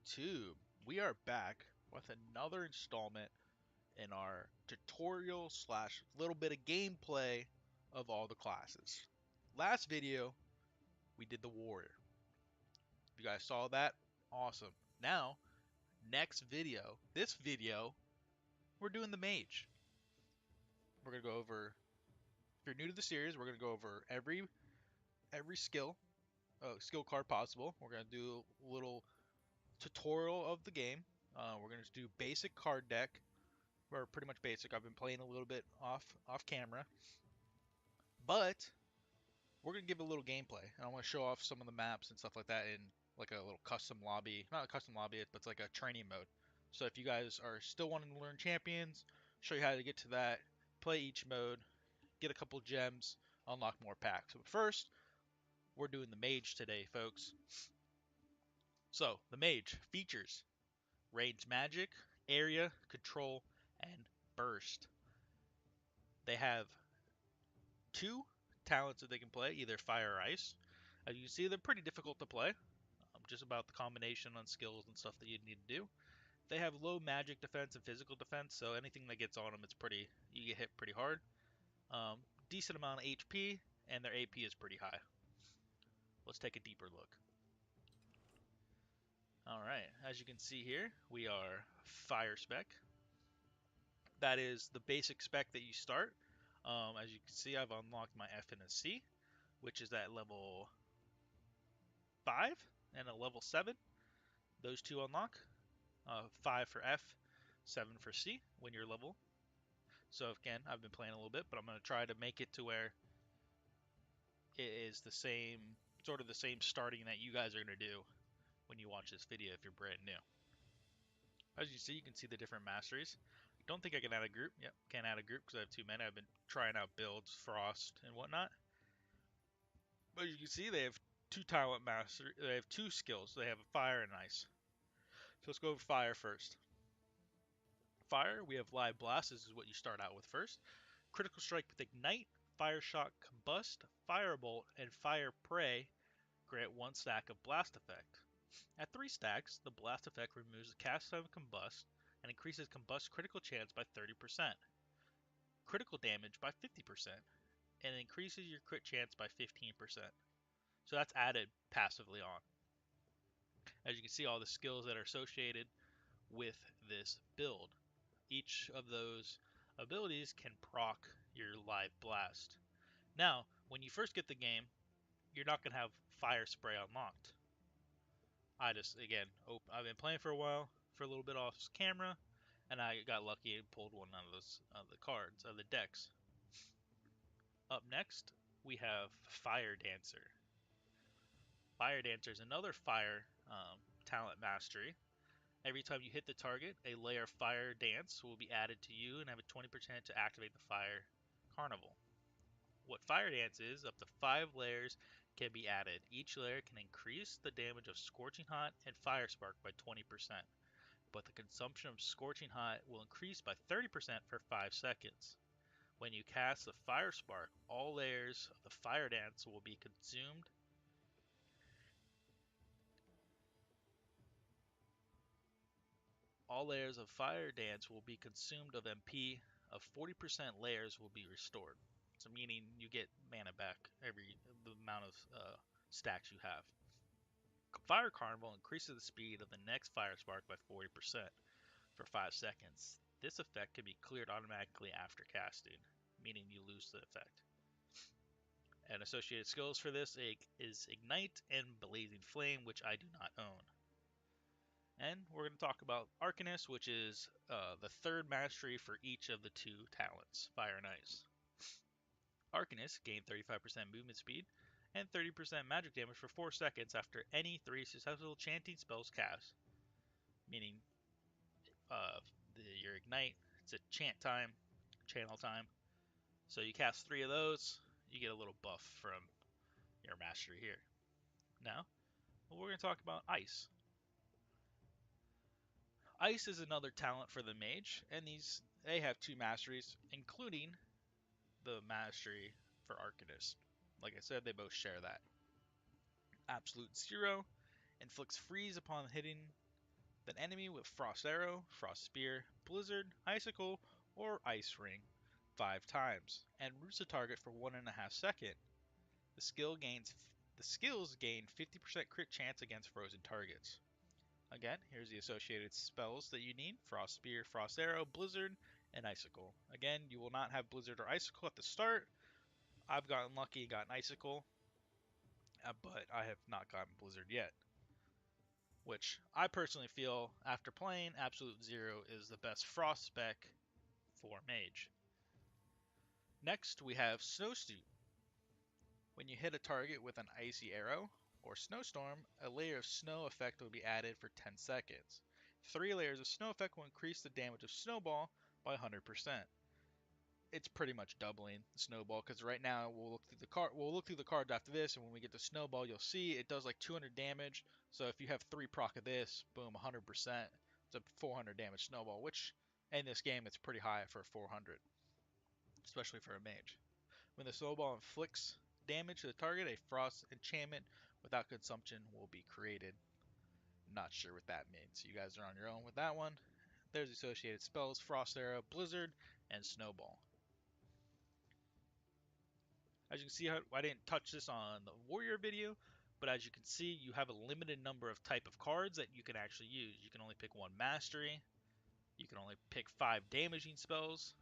YouTube? We are back with another installment in our tutorial slash little bit of gameplay of all the classes. Last video, we did the warrior. If you guys saw that, awesome. Now, this video, we're doing the mage. We're gonna go over. If you're new to the series, we're gonna go over every skill, skill card possible. We're gonna do a little tutorial of the game. We're gonna do basic card deck. Or pretty much basic. I've been playing a little bit off camera, but we're gonna give a little gameplay, and I want to show off some of the maps and stuff like that in like a little custom lobby. Not a custom lobby, but it's like a training mode. So if you guys are still wanting to learn champions, show you how to get to that, play each mode, get a couple gems, unlock more packs. But first, we're doing the mage today, folks. So the mage features range magic, area, control, and burst. They have two talents that they can play, either fire or ice. As you can see, they're pretty difficult to play. Just about the combination on skills and stuff that you need to do. They have low magic defense and physical defense, so anything that gets on them, you get hit pretty hard. Decent amount of HP, and their AP is pretty high. Let's take a deeper look. Alright, as you can see here, we are fire spec. That is the basic spec that you start. As you can see, I've unlocked my F and a C, which is at level 5 and a level 7. Those two unlock. 5 for F, 7 for C when you're level. So again, I've been playing a little bit, but I'm going to try to make it to where it is the same, sort of the same starting that you guys are going to do when you watch this video if you're brand new. As you see, you can see the different masteries. Don't think I can add a group. Yep, can't add a group because I have too many. I've been trying out builds, frost, and whatnot. But as you can see, they have two talent master. They have two skills. They have fire and ice. So let's go over fire first. Fire, we have live blast. This is what you start out with first. Critical strike with ignite, fire shock, combust, firebolt, and fire prey grant 1 stack of blast effect. At 3 stacks, the blast effect removes the cast time of combust and increases combust critical chance by 30%, critical damage by 50%, and increases your crit chance by 15%. So that's added passively on. As you can see, all the skills that are associated with this build. Each of those abilities can proc your live blast. Now, when you first get the game, you're not going to have fire spray unlocked. I've been playing for a while, for a little bit off camera, and I got lucky and pulled one out of the cards, of the decks. Up next, we have Fire Dancer. Fire Dancer is another fire talent mastery. Every time you hit the target, a layer of fire dance will be added to you and have a 20% to activate the fire carnival. What fire dance is, up to 5 layers can be added. Each layer can increase the damage of Scorching Hot and Fire Spark by 20%, but the consumption of Scorching Hot will increase by 30% for 5 seconds. When you cast the Fire Spark, all layers of the fire dance will be consumed. All layers of fire dance will be consumed of MP of 40% layers will be restored. So meaning you get mana back the amount of stacks you have. Fire Carnival increases the speed of the next Fire Spark by 40% for 5 seconds. This effect can be cleared automatically after casting, meaning you lose the effect. And associated skills for this is Ignite and Blazing Flame, which I do not own. And we're going to talk about Arcanist, which is the third mastery for each of the two talents, Fire and Ice. Arcanist gain 35% movement speed and 30% magic damage for 4 seconds after any 3 successful chanting spells cast. Meaning, your Ignite, it's a channel time. So you cast 3 of those, you get a little buff from your mastery here. Now, we're going to talk about Ice. Ice is another talent for the mage, and they have 2 masteries, including the mastery for Arcanist. Like I said, they both share that. Absolute Zero inflicts freeze upon hitting Then enemy with Frost Arrow, Frost Spear, Blizzard, Icicle, or Ice Ring 5 times, and roots the target for 1.5 seconds. The skills gain 50% crit chance against frozen targets. Again, here's the associated spells that you need: Frost Spear, Frost Arrow, Blizzard, and Icicle. Again, you will not have Blizzard or Icicle at the start. I've gotten lucky and gotten Icicle, but I have not gotten Blizzard yet. Which I personally feel, after playing Absolute Zero, is the best Frost spec for Mage. Next, we have Snowsuit. When you hit a target with an Icy Arrow or Snowstorm, a layer of snow effect will be added for 10 seconds. 3 layers of snow effect will increase the damage of Snowball by 100%. It's pretty much doubling the Snowball, because right now we'll look through the cards after this, and when we get to Snowball, you'll see it does like 200 damage. So if you have 3 proc of this, boom, 100%. It's a 400 damage Snowball, which in this game it's pretty high for 400, especially for a mage. When the Snowball inflicts damage to the target, a frost enchantment without consumption will be created. Not sure what that means. You guys are on your own with that one. There's associated spells: Frost Arrow, Blizzard, and Snowball. As you can see, I didn't touch this on the Warrior video, but as you can see, you have a limited number of type of cards that you can actually use. You can only pick 1 mastery. You can only pick 5 damaging spells.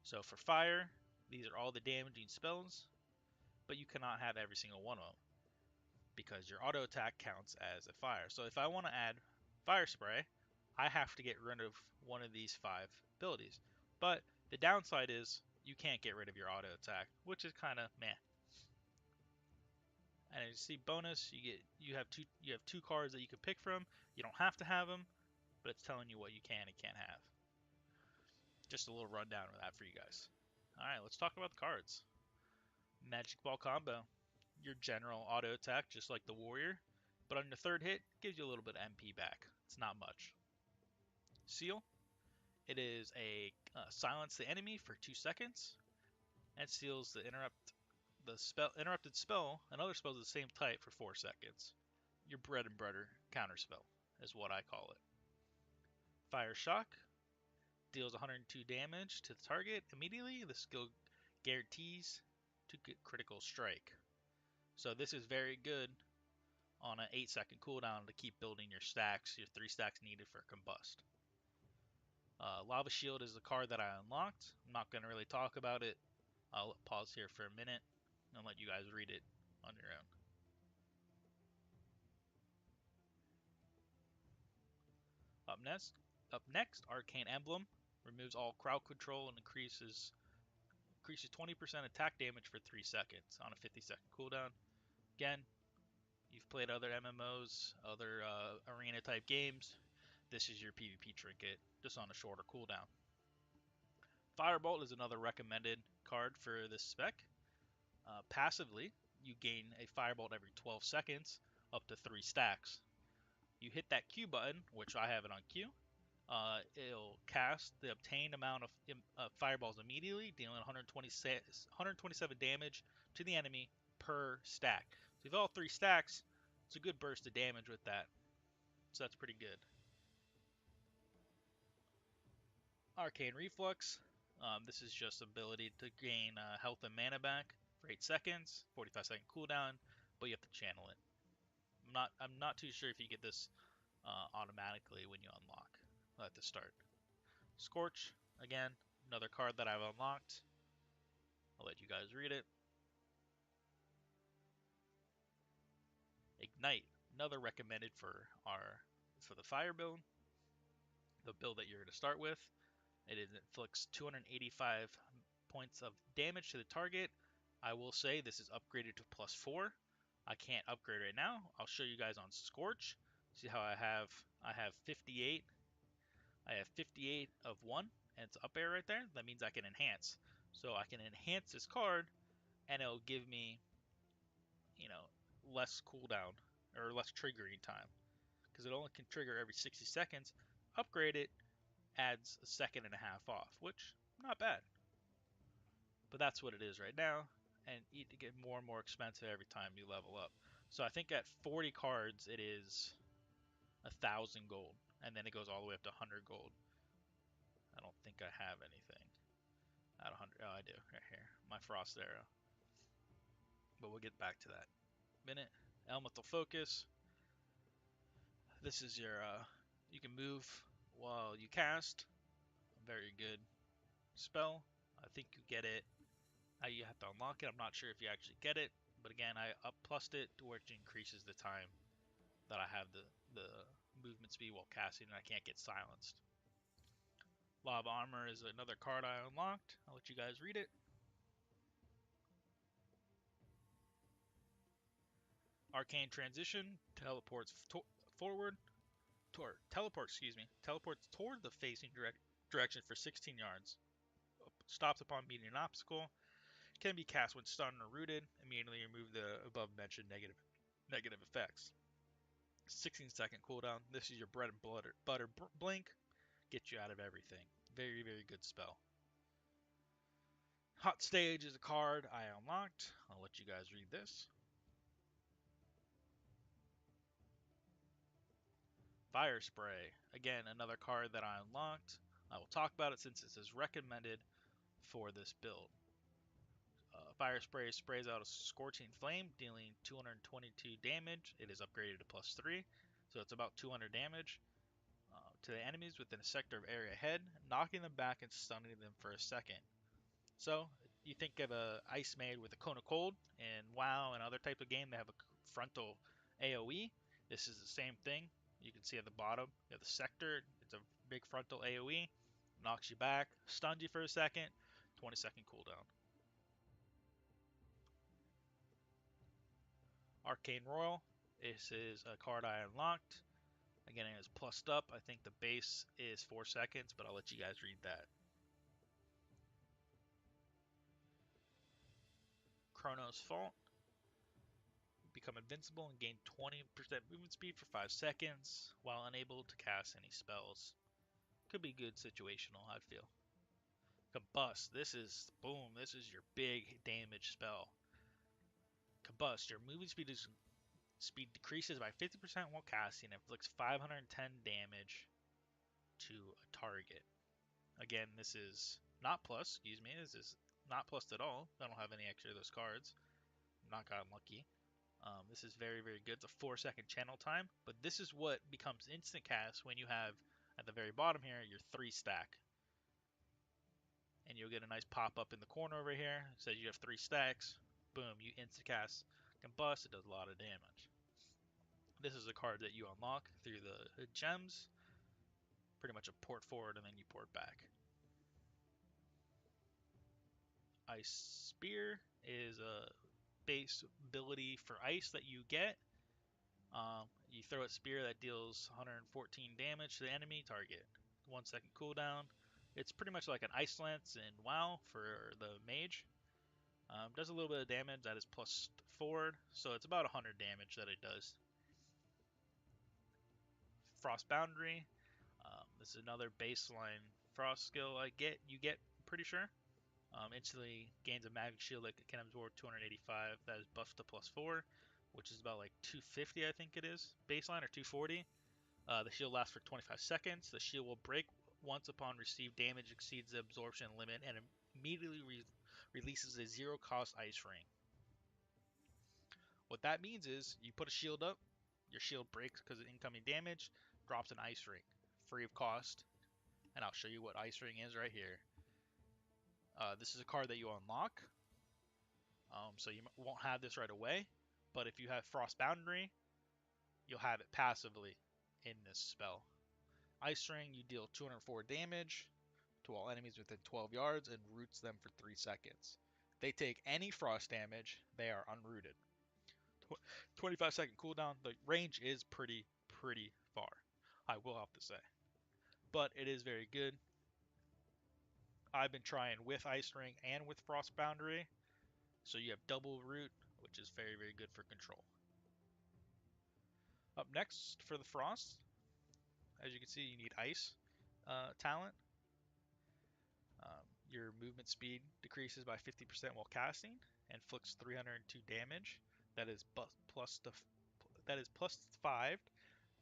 So for fire, these are all the damaging spells, but you cannot have every single one of them, because your auto attack counts as a fire. So if I want to add fire spray, I have to get rid of one of these 5 abilities. But the downside is you can't get rid of your auto attack, which is kind of meh. And as you see, bonus, you have two cards that you can pick from. You don't have to have them, but it's telling you what you can and can't have. Just a little rundown of that for you guys. All right, let's talk about the cards. Magic Ball Combo. Your general auto attack, just like the Warrior, but on your 3rd hit, gives you a little bit of MP back. It's not much. Seal. It is a silence the enemy for 2 seconds, and seals the interrupted spell and other spells of the same type for 4 seconds. Your bread and butter counter spell is what I call it. Fire Shock deals 102 damage to the target immediately. The skill guarantees to get critical strike. So this is very good on an 8-second cooldown to keep building your stacks, your 3 stacks needed for Combust. Lava Shield is the card that I unlocked. I'm not going to really talk about it. I'll pause here for a minute and let you guys read it on your own. Up next, Arcane Emblem removes all crowd control and increases 20% attack damage for 3 seconds on a 50-second cooldown. Again, you've played other MMOs, other arena type games. This is your PvP trinket, just on a shorter cooldown. Firebolt is another recommended card for this spec. Passively, you gain a Firebolt every 12 seconds, up to 3 stacks. You hit that Q button, which I have it on Q. It'll cast the obtained amount of fireballs immediately, dealing 127 damage to the enemy per stack. So if you have all 3 stacks, it's a good burst of damage with that. So that's pretty good. Arcane Reflux. This is just ability to gain health and mana back for 8 seconds, 45-second cooldown, but you have to channel it. I'm not too sure if you get this automatically when you unlock at the start. Scorch, again, another card that I've unlocked. I'll let you guys read it. Ignite, another recommended for the fire build, the build that you're going to start with. It inflicts 285 points of damage to the target. I will say this is upgraded to +4. I can't upgrade right now. I'll show you guys on Scorch. See how I have 58. I have 58 of 1, and it's up air right there. That means I can enhance. So I can enhance this card, and it'll give me, less cooldown or less triggering time, because it only can trigger every 60 seconds. Upgrade it, adds a second and a half off, which not bad. But that's what it is right now, and it get more and more expensive every time you level up. So I think at 40 cards it is 1,000 gold. and then it goes all the way up to 100 gold. I don't think I have anything at 100. Oh, I do, right here. My Frost Arrow. But we'll get back to that in a minute. Elemental Focus. This is your, you can move while you cast. Very good spell. I think you get it. You have to unlock it. I'm not sure if you actually get it. But again, I up plussed it to where it increases the time that I have the movement speed while casting, and I can't get silenced. Law of Armor is another card I unlocked. I'll let you guys read it. Arcane Transition teleports forward, teleports toward the facing direction for 16 yards. Stops upon meeting an obstacle. Can be cast when stunned or rooted. Immediately remove the above mentioned negative effects. 16-second cooldown. This is your bread and butter blink. Get you out of everything. Very, very good spell. Hot Stage is a card I unlocked. I'll let you guys read this. Fire Spray. Again, another card that I unlocked. I will talk about it since it is recommended for this build. Fire Spray sprays out a Scorching Flame, dealing 222 damage. It is upgraded to +3, so it's about 200 damage to the enemies within a sector of area ahead, knocking them back and stunning them for a second. So you think of a Ice Mage with a Cone of Cold, and WoW and other type of game they have a frontal AoE. This is the same thing. You can see at the bottom, you have the sector. It's a big frontal AoE, knocks you back, stuns you for a second, 20-second cooldown. Arcane Royal. This is a card I unlocked. Again, it is plussed up. I think the base is 4 seconds, but I'll let you guys read that. Chronos Fault. Become invincible and gain 20% movement speed for 5 seconds while unable to cast any spells. Could be good situational, I feel. Combust. This is, boom, this is your big damage spell. Combust. Your movement speed decreases by 50% while casting and inflicts 510 damage to a target. Again, this is not plus, excuse me. This is not plus at all. I don't have any extra of those cards. I'm not gotten lucky. This is very, very good. It's a 4-second channel time, but this is what becomes instant cast when you have, at the very bottom here, your 3 stack. And you'll get a nice pop up in the corner over here. It says you have 3 stacks. Boom, you instant cast Combust. It does a lot of damage. This is a card that you unlock through the gems. Pretty much a port forward and then you port back. Ice Spear is a base ability for ice that you get. You throw a spear that deals 114 damage to the enemy target. 1 second cooldown. It's pretty much like an Ice Lance in WoW for the Mage. Does a little bit of damage. That is +4, so it's about 100 damage that it does. Frost Boundary. This is another baseline Frost skill you get, pretty sure. Instantly gains a magic shield that can absorb 285. That is buffed to +4, which is about like 250, I think it is. Baseline or 240. The shield lasts for 25 seconds. The shield will break once upon received damage exceeds the absorption limit and immediately releases a zero-cost ice ring. What that means is you put a shield up, your shield breaks because of incoming damage, drops an ice ring, free of cost. And I'll show you what ice ring is right here. This is a card that you unlock. So you won't have this right away. But if you have Frost Boundary, you'll have it passively in this spell. Ice Ring, you deal 204 damage to all enemies within 12 yards and roots them for 3 seconds. If they take any frost damage, they are unrooted. 25-second cooldown. The range is pretty far, I will have to say. But it is very good. I've been trying with Ice Ring and with Frost Boundary. So you have double root, which is very, very good for control. Up next for the Frost, as you can see, you need Ice talent. Your movement speed decreases by 50% while casting and inflicts 302 damage. That is plus 5.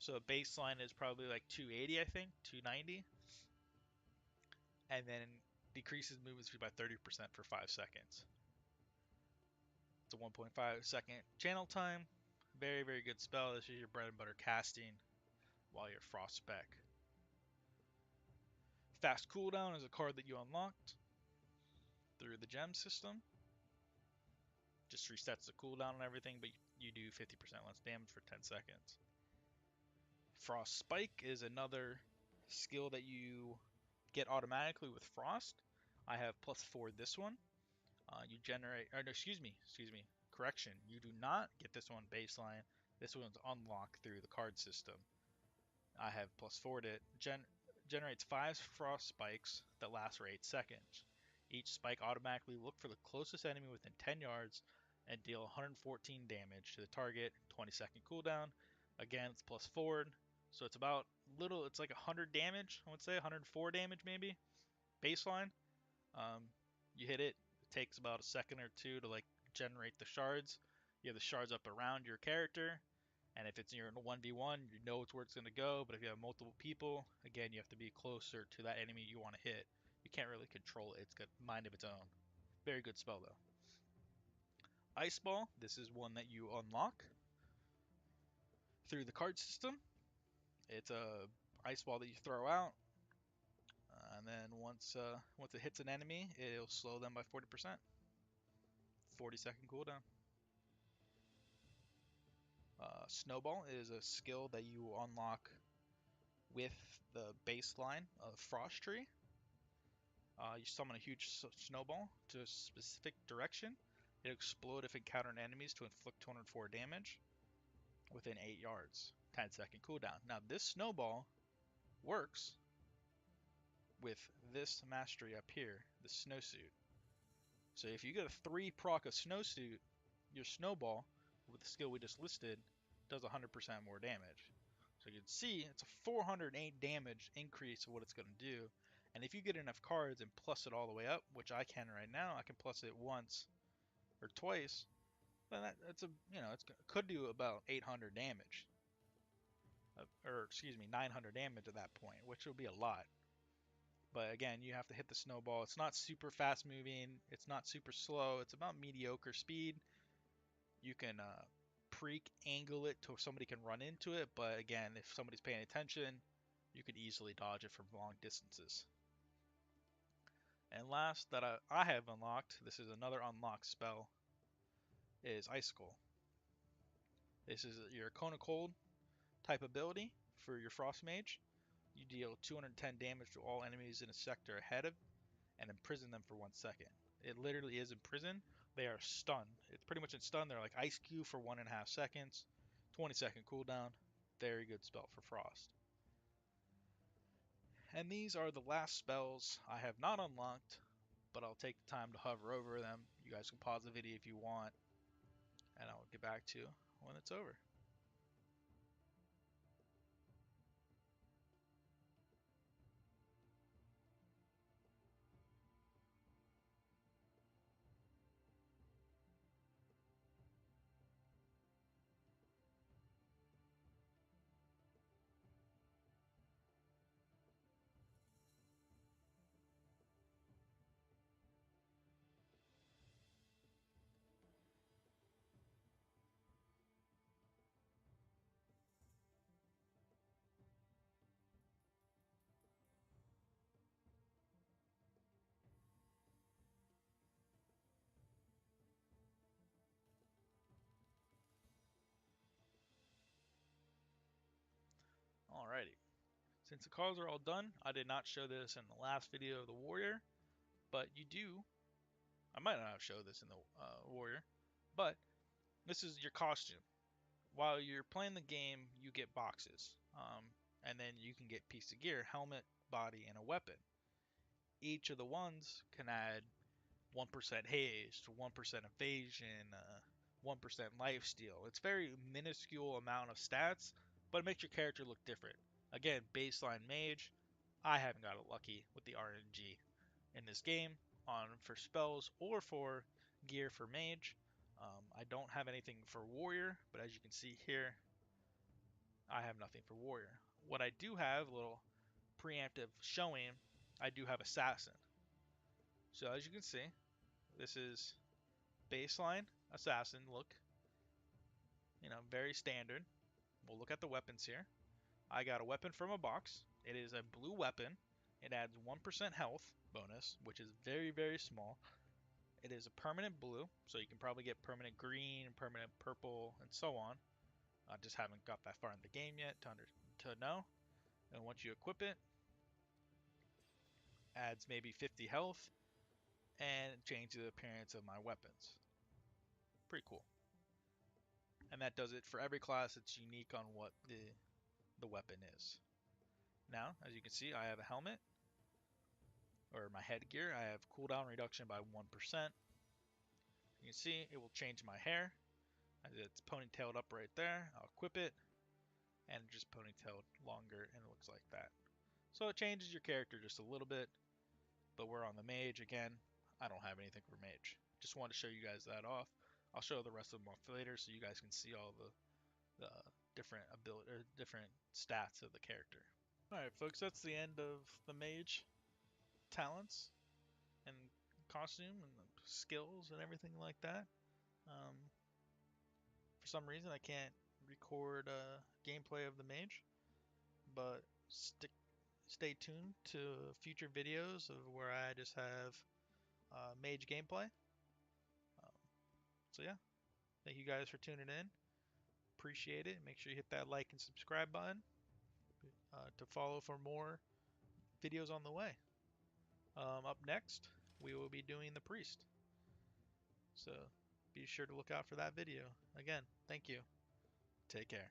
So baseline is probably like 280, I think, 290, and then decreases movement speed by 30% for 5 seconds. It's a 1.5 second channel time. Very, very good spell. This is your bread and butter casting while you're Frost Spec. Fast Cooldown is a card that you unlocked through the gem system. Just resets the cooldown and everything, but you do 50% less damage for 10 seconds. Frost Spike is another skill that you get automatically with Frost. I have +4 this one. You generate, or no, excuse me, correction. You do not get this one baseline. This one's unlocked through the card system. I have +4'd it. Generates 5 frost spikes that last for 8 seconds. Each spike automatically look for the closest enemy within 10 yards and deal 114 damage to the target. 20-second cooldown. Again, it's +4'd, so it's about little. It's like 100 damage. I would say 104 damage maybe baseline. Um, you hit it. It takes about a second or two to like generate the shards. You have the shards up around your character. And if it's in your 1v1, you know it's where it's going to go. But if you have multiple people, again, you have to be closer to that enemy you want to hit. You can't really control it. It's got mind of its own. Very good spell, though. Ice Ball. This is one that you unlock through the card system. It's a ice ball that you throw out. And then once it hits an enemy, it'll slow them by 40%. 40-second cooldown. Snowball is a skill that you unlock with the baseline of Frost Tree. You summon a huge snowball to a specific direction. It'll explode if encountered enemies to inflict 204 damage within 8 yards. 10-second cooldown. Now this snowball works with this mastery up here, the snowsuit. So if you get a 3 proc of snowsuit, your snowball, with the skill we just listed, does 100% more damage. So you can see it's a 408 damage increase of what it's going to do. And if you get enough cards and plus it all the way up, which I can right now, I can plus it once or twice, then that's it could do about 800 damage. Or excuse me, 900 damage at that point, which will be a lot. But again, you have to hit the snowball. It's not super fast moving. It's not super slow. It's about mediocre speed. You can pre-angle it to somebody can run into it, but again, if somebody's paying attention, you could easily dodge it from long distances. And last that I have unlocked, this is another unlocked spell, is Icicle. This is your Cone of Cold type ability for your Frost Mage. You deal 210 damage to all enemies in a sector ahead of and imprison them for 1 second. It literally is imprison. They are stunned. It's pretty much in stun. They're like Ice Cube for 1.5 seconds. 20-second cooldown. Very good spell for Frost. And these are the last spells I have not unlocked, but I'll take the time to hover over them. You guys can pause the video if you want, and I'll get back to you when it's over. Alrighty. Since the cards are all done, I did not show this in the last video of the Warrior, but you do. I might not have showed this in the Warrior, but this is your costume. While you're playing the game, you get boxes, and then you can get piece of gear, helmet, body, and a weapon. Each of the ones can add 1% haste, 1% evasion, 1% lifesteal. It's very minuscule amount of stats, but it makes your character look different. Again, baseline mage, I haven't got it lucky with the RNG in this game on for spells or for gear for mage. I don't have anything for warrior, but as you can see here, I have nothing for warrior. What I do have, a little preemptive showing, I do have assassin. So as you can see, this is baseline assassin look. Very standard. We'll look at the weapons here. I got a weapon from a box. It is a blue weapon. It adds 1% health bonus, which is very, very small. It is a permanent blue, so you can probably get permanent green, permanent purple, and so on. I just haven't got that far in the game yet to know. And once you equip it, adds maybe 50 health and changes the appearance of my weapons. Pretty cool. And that does it for every class. It's unique on what the weapon is. Now, as you can see, I have a helmet, or my headgear. I have cooldown reduction by 1%. You can see it will change my hair. As it's ponytailed up right there. I'll equip it, and just ponytailed longer, and it looks like that. So it changes your character just a little bit, but we're on the mage again. I don't have anything for mage. Just wanted to show you guys that off. I'll show the rest of them off later so you guys can see all the different ability or different stats of the character. Alright folks, that's the end of the mage talents and costume and skills and everything like that. For some reason I can't record gameplay of the mage, but stay tuned to future videos of where I just have mage gameplay. Um, so yeah, thank you guys for tuning in. Appreciate it. Make sure you hit that like and subscribe button to follow for more videos on the way. Up next, we will be doing the priest. So be sure to look out for that video. Again, thank you. Take care.